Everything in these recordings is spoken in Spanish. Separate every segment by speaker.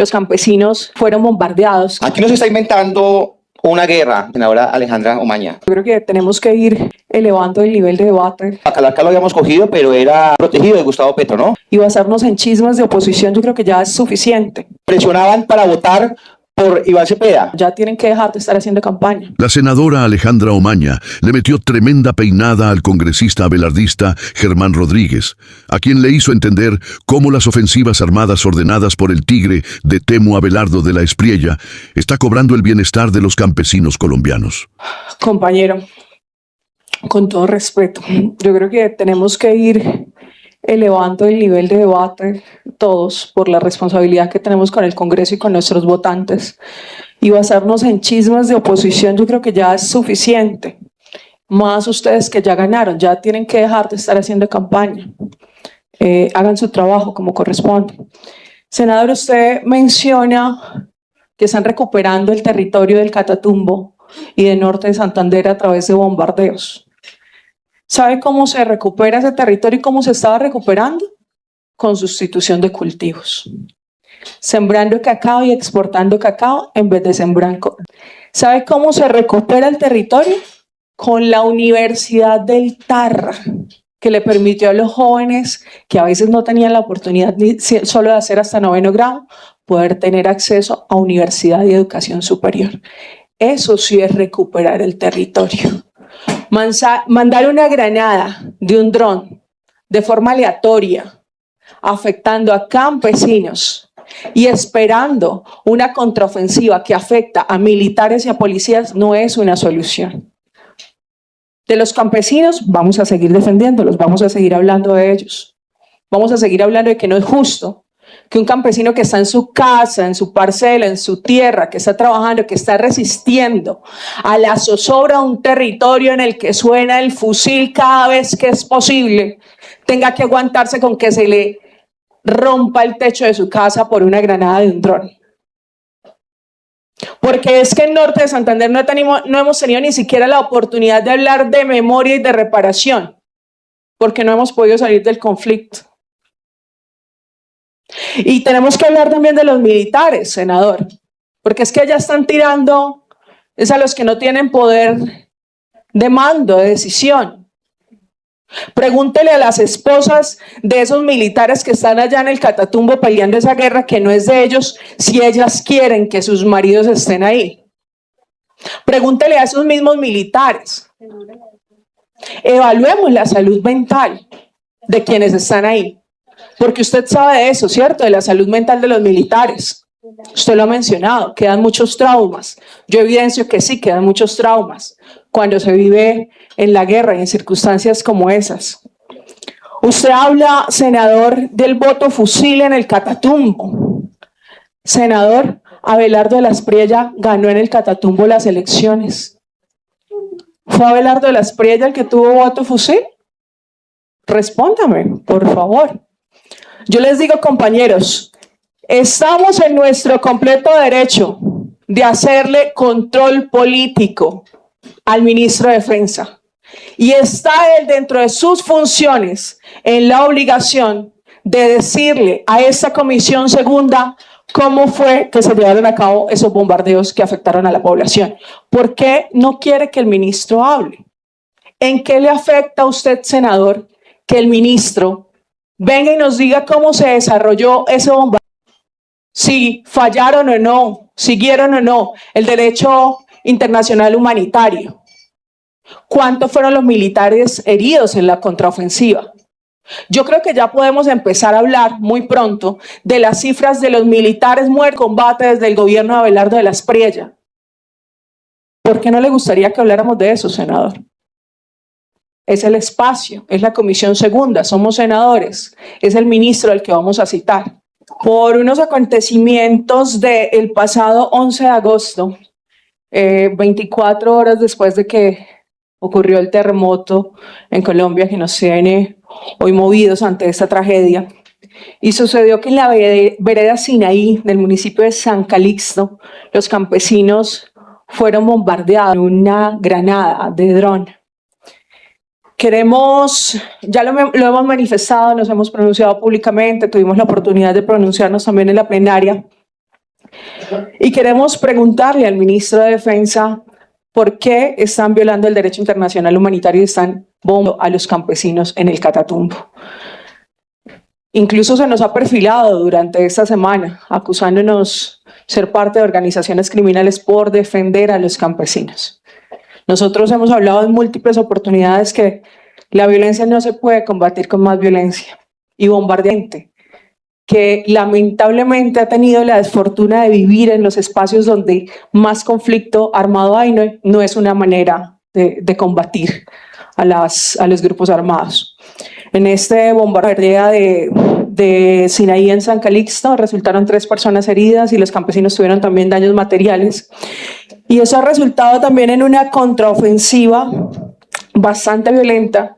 Speaker 1: Los campesinos fueron bombardeados.
Speaker 2: Aquí no se está inventando una guerra, senadora Alejandra Omaña.
Speaker 1: Yo creo que tenemos que ir elevando el nivel de debate.
Speaker 2: Acá lo habíamos cogido, pero era protegido de Gustavo Petro, ¿no?
Speaker 1: Y basarnos en chismes de oposición, yo creo que ya es suficiente.
Speaker 2: Presionaban para votar por Iván Cepeda.
Speaker 1: Ya tienen que dejar de estar haciendo campaña.
Speaker 3: La senadora Alejandra Omaña le metió tremenda peinada al congresista abelardista Germán Rodríguez, a quien le hizo entender cómo las ofensivas armadas ordenadas por el tigre de Temo Abelardo de la Espriella está cobrando el bienestar de los campesinos colombianos.
Speaker 1: Compañero, con todo respeto, yo creo que tenemos que ir elevando el nivel de debate todos por la responsabilidad que tenemos con el Congreso y con nuestros votantes, y basarnos en chismes de oposición yo creo que ya es suficiente. Más ustedes que ya ganaron, ya tienen que dejar de estar haciendo campaña. Hagan su trabajo como corresponde. Senador, usted menciona que están recuperando el territorio del Catatumbo y del norte de Santander a través de bombardeos. ¿Sabe cómo se recupera ese territorio y cómo se estaba recuperando? Con sustitución de cultivos. Sembrando cacao y exportando cacao en vez de sembrar. ¿Sabe cómo se recupera el territorio? Con la Universidad del Tarra, que le permitió a los jóvenes que a veces no tenían la oportunidad ni solo de hacer hasta 9º grado, poder tener acceso a universidad y educación superior. Eso sí es recuperar el territorio. Mandar una granada de un dron de forma aleatoria, afectando a campesinos y esperando una contraofensiva que afecta a militares y a policías no es una solución. De los campesinos vamos a seguir defendiéndolos, vamos a seguir hablando de ellos. Vamos a seguir hablando de que no es justo que un campesino que está en su casa, en su parcela, en su tierra, que está trabajando, que está resistiendo a la zozobra de un territorio en el que suena el fusil cada vez que es posible, tenga que aguantarse con que se le rompa el techo de su casa por una granada de un dron. Porque es que en norte de Santander no hemos tenido ni siquiera la oportunidad de hablar de memoria y de reparación, porque no hemos podido salir del conflicto. Y tenemos que hablar también de los militares, senador, porque es que ya están tirando es a los que no tienen poder de mando, de decisión. Pregúntele a las esposas de esos militares que están allá en el Catatumbo peleando esa guerra que no es de ellos, si ellas quieren que sus maridos estén ahí. Pregúntele a esos mismos militares. Evaluemos la salud mental de quienes están ahí. Porque usted sabe de eso, ¿cierto? De la salud mental de los militares. Usted lo ha mencionado, quedan muchos traumas. Yo evidencio que sí, quedan muchos traumas cuando se vive en la guerra y en circunstancias como esas. Usted habla, senador, del voto fusil en el Catatumbo. Senador, Abelardo de la Espriella ganó en el Catatumbo las elecciones. ¿Fue Abelardo de la Espriella el que tuvo voto fusil? Respóndame, por favor. Yo les digo, compañeros, estamos en nuestro completo derecho de hacerle control político al ministro de Defensa. Y está él dentro de sus funciones en la obligación de decirle a esta comisión segunda cómo fue que se llevaron a cabo esos bombardeos que afectaron a la población. ¿Por qué no quiere que el ministro hable? ¿En qué le afecta a usted, senador, que el ministro venga y nos diga cómo se desarrolló ese bombardeo? Si fallaron o no, siguieron o no el derecho internacional humanitario. ¿Cuántos fueron los militares heridos en la contraofensiva? Yo creo que ya podemos empezar a hablar muy pronto de las cifras de los militares muertos en combate desde el gobierno de Abelardo de la Espriella. ¿Por qué no le gustaría que habláramos de eso, senador? Es el espacio, es la comisión segunda, somos senadores, es el ministro al que vamos a citar. Por unos acontecimientos del pasado 11 de agosto, 24 horas después de que ocurrió el terremoto en Colombia, que nos tiene hoy movidos ante esta tragedia, y sucedió que en la vereda Sinaí del municipio de San Calixto, los campesinos fueron bombardeados con una granada de dron. Queremos, ya lo hemos manifestado, nos hemos pronunciado públicamente, tuvimos la oportunidad de pronunciarnos también en la plenaria, Y queremos preguntarle al ministro de Defensa por qué están violando el derecho internacional humanitario y están bombando a los campesinos en el Catatumbo. Incluso se nos ha perfilado durante esta semana, acusándonos ser parte de organizaciones criminales por defender a los campesinos. Nosotros hemos hablado en múltiples oportunidades que la violencia no se puede combatir con más violencia y bombardeante, que lamentablemente ha tenido la desfortuna de vivir en los espacios donde más conflicto armado hay, no es una manera de combatir a los grupos armados. En este bombardeo de Sinaí en San Calixto resultaron 3 personas heridas y los campesinos tuvieron también daños materiales. Y eso ha resultado también en una contraofensiva bastante violenta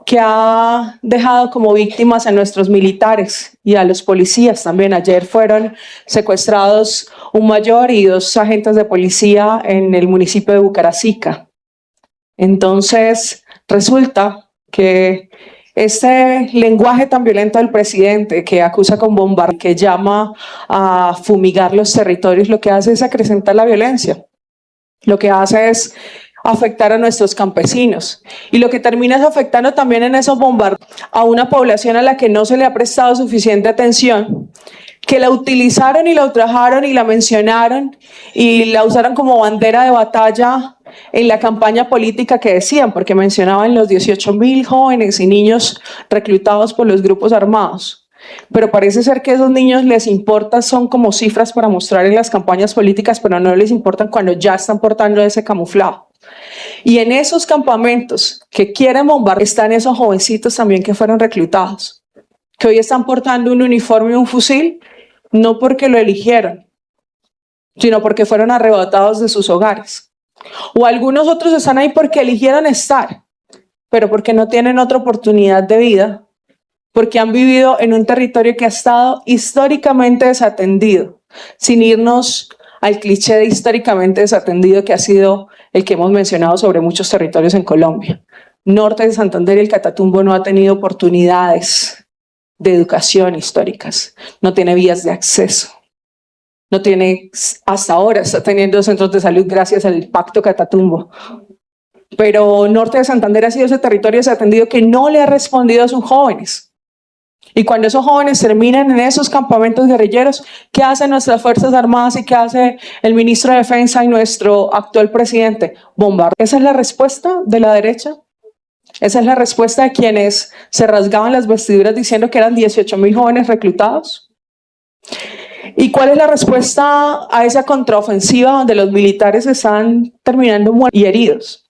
Speaker 1: que ha dejado como víctimas a nuestros militares y a los policías también. Ayer fueron secuestrados un mayor y 2 agentes de policía en el municipio de Bucaracica. Entonces, resulta que este lenguaje tan violento del presidente que acusa con bombardeo, que llama a fumigar los territorios, lo que hace es acrecentar la violencia. Lo que hace es afectar a nuestros campesinos y lo que termina es afectando también en esos bombardeos a una población a la que no se le ha prestado suficiente atención, que la utilizaron y la ultrajaron y la mencionaron y la usaron como bandera de batalla en la campaña política que decían, porque mencionaban los 18.000 jóvenes y niños reclutados por los grupos armados. Pero parece ser que a esos niños les importa, son como cifras para mostrar en las campañas políticas, pero no les importan cuando ya están portando ese camuflado. Y en esos campamentos que quieren bombardear están esos jovencitos también que fueron reclutados, que hoy están portando un uniforme y un fusil, no porque lo eligieron, sino porque fueron arrebatados de sus hogares. O algunos otros están ahí porque eligieron estar, pero porque no tienen otra oportunidad de vida, porque han vivido en un territorio que ha estado históricamente desatendido, sin irnos al cliché de históricamente desatendido que ha sido el que hemos mencionado sobre muchos territorios en Colombia. Norte de Santander y el Catatumbo no ha tenido oportunidades de educación históricas, no tiene vías de acceso, no tiene, hasta ahora está teniendo centros de salud gracias al Pacto Catatumbo. Pero Norte de Santander ha sido ese territorio desatendido que no le ha respondido a sus jóvenes. Y cuando esos jóvenes terminan en esos campamentos guerrilleros, ¿qué hacen nuestras Fuerzas Armadas y qué hace el ministro de Defensa y nuestro actual presidente? Bombardear. ¿Esa es la respuesta de la derecha? ¿Esa es la respuesta de quienes se rasgaban las vestiduras diciendo que eran 18.000 jóvenes reclutados? ¿Y cuál es la respuesta a esa contraofensiva donde los militares están terminando muertos y heridos?